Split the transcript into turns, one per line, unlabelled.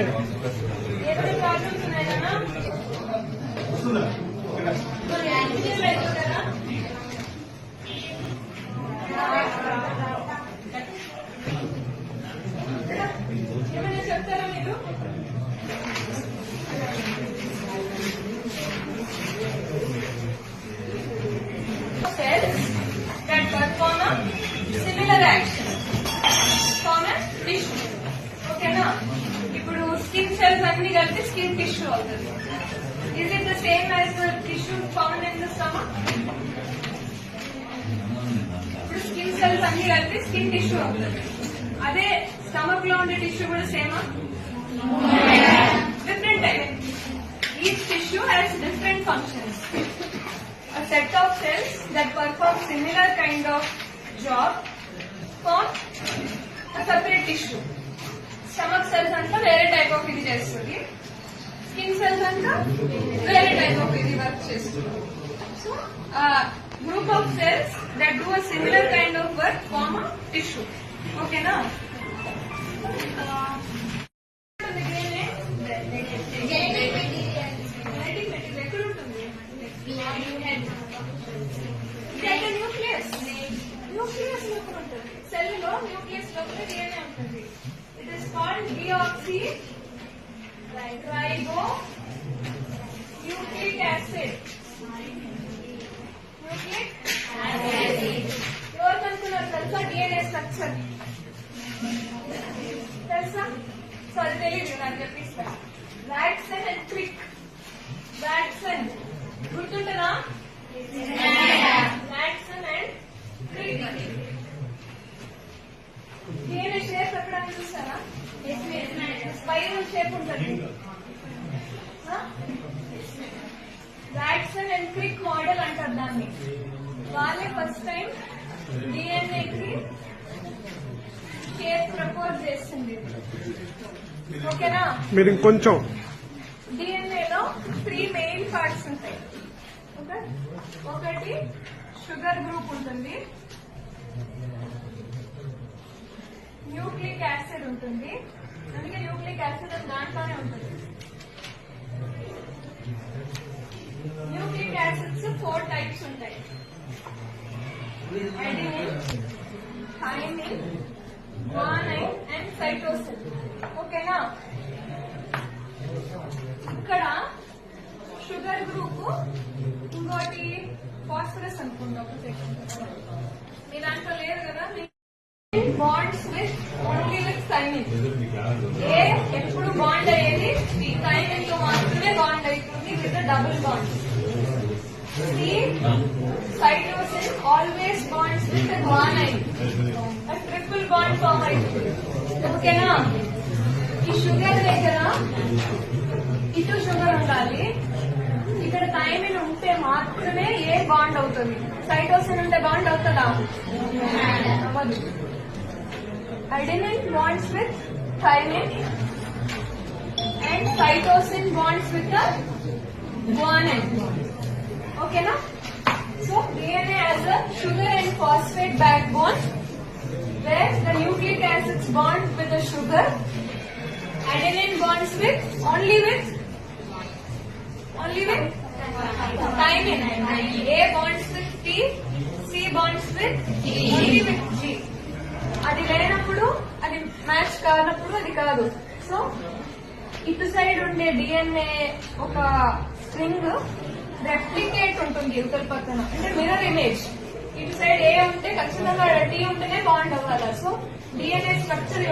చెప్పండి.
చెప్తారా మీరు? that perform a similar action form a tissue. ఓకేనా? ఇప్పుడు స్కిన్ సెల్స్ అన్ని కలిపి స్కిన్ టిష్యూ అవుతుంది. Is it the same as the tissue found in the stomach? ఇప్పుడు స్కిన్ సెల్స్ అన్ని కలిపి స్కిన్ టిష్యూ అవుతుంది. అదే స్టమక్ లో ఉండే టిష్యూ కూడా సేమా? Different type. Each tissue has different functions. A set of cells that perform similar kind of job form a separate tissue. Stomach cells anta వేరే type of ఇది చేస్తుంది. Skin cells anta వేరే type of ఇది work చేస్తుంది. So, a group of cells that do a similar kind of work form a tissue. Okay na? Cell లో nucleus లోపల DNA ఉంటుంది. It is called deoxyribonucleic acid. Nucleic acid ఎవరు కనుక్కున్నారు తెలుసా? DNA structure తెలుసా? So అది తెలియదు, నాకు చెప్పిస్తా. వాట్సన్ అండ్ క్విక్. వాట్సన్ గుర్తుంటారా? వాట్సన్ అండ్ క్విక్. DNA షేప్ ఎక్కడైనా చూసారా? స్పైరల్ షేప్ ఉంటుంది. వాట్సన్ అండ్ క్విక్ మోడల్ అంటారు దాన్ని. వాళ్ళే ఫస్ట్ టైం DNA కి షేప్ ప్రపోజ్ చేసింది. ఓకేనా?
మీరు ఇంకొంచెం
DNA లో 3 మెయిన్ పార్ట్స్ ఉంటాయి. ఓకే, ఒకటి షుగర్ గ్రూప్ ఉంటుంది, న్యూక్లిక్ యాసిడ్ ఉంటుంది. అందుకే న్యూక్లిక్ యాసిడ్ దాంట్లోనే ఉంటుంది. న్యూక్లిక్ యాసిడ్స్ 4 టైప్స్ ఉంటాయి. Adenine, thymine, guanine and cytosine. ఓకేనా? ఇక్కడ షుగర్ గ్రూప్, ఇంకోటి ఫాస్ఫరస్ అనుకుంటా. ఒక సెకండ్, మీ దాంట్లో లేదు కదా. Bonds with only with thymine. A ఎప్పుడు బాండ్ అయ్యేది ఈ థైమిన్ తో మాత్రమే బాండ్ అవుతుంది with double bond. C cytosine always bonds with guanine. Triple bond form అవుతుంది. ఓకేనా? ఈ షుగర్ దగ్గర ఇటు షుగర్ ఉండాలి, ఇక్కడ థైమిన్ ఉంటే మాత్రమే ఏ బాండ్ అవుతుంది. సైటోసిన్ ఉంటే బాండ్ అవుతుందా? అవ్వదు. Adenine bonds with thymine and cytosine bonds with the guanine. Okay na? So DNA has a sugar and phosphate backbone where the nucleic acids bond with the sugar. Adenine bonds with only with thymine. A bonds with T, C bonds with only with G. అది లేనప్పుడు, అది match కానప్పుడు అది కాదు. So ఇటు side ఉండే DNA ఒక string replicate ఉంటుంది ఇవతల పక్కన, అంటే మిర్రర్ ఇమేజ్. ఇటు సైడ్ ఏ ఉంటే ఖచ్చితంగా T ఉంటేనే బాండ్ అవ్వాలి. So DNA structure